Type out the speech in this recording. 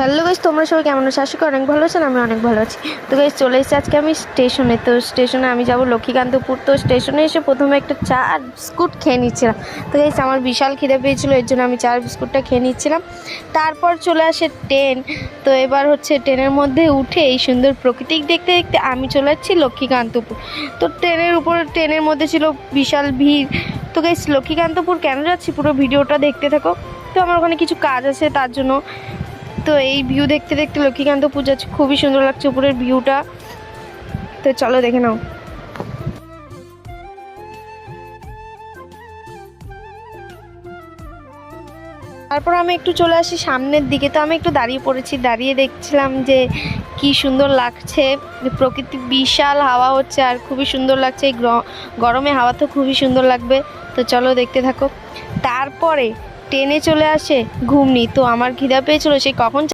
Hello guys, তোমরা সবাই কেমন আছো? আশা করি অনেক ভালো আছেন। আমি অনেক ভালো আছি। তো গাইস, চলে এসেছি আজকে আমি স্টেশনে। তো স্টেশনে আমি যাব লক্ষ্মীকান্তপুর। তো স্টেশনে এসে প্রথমে একটা চা আর বিস্কুট খেয়ে নিচ্ছিলাম। তো গাইস, আমার বিশাল খিদে পেয়েছিল, এর জন্য আমি চা আর বিস্কুটটা খেয়ে নিচ্ছিলাম। তারপর চলে আসে ট্রেন। তো এবার হচ্ছে ট্রেনের মধ্যে উঠে এই সুন্দর প্রকৃতি দেখতে দেখতে আমি চলে যাচ্ছি লক্ষ্মীকান্তপুর। তো ট্রেনের মধ্যে ছিল বিশাল ভিড়। তো গাইস, লক্ষ্মীকান্তপুর কেন যাচ্ছি পুরো ভিডিওটা দেখতে থাকো। তো আমার ওখানে কিছু কাজ আছে তার জন্য। তো এই ভিউ দেখতে দেখতে লক্ষ্মীকান্তপুর যাচ্ছে, খুবই সুন্দর লাগছে উপরের ভিউটা। তো চলো দেখে নাও। তারপর আমি একটু চলে আসি সামনের দিকে। তো আমি একটু দাঁড়িয়ে পড়েছি, দাঁড়িয়ে দেখছিলাম যে কি সুন্দর লাগছে প্রকৃতি, বিশাল হাওয়া হচ্ছে আর খুবই সুন্দর লাগছে। এই গরমে হাওয়া তো খুবই সুন্দর লাগবে। তো চলো দেখতে থাকো। তারপরে ট্রেনে চলে আসে ঘুমনি। তো আমার খিদা পেয়েছিল সেই কখন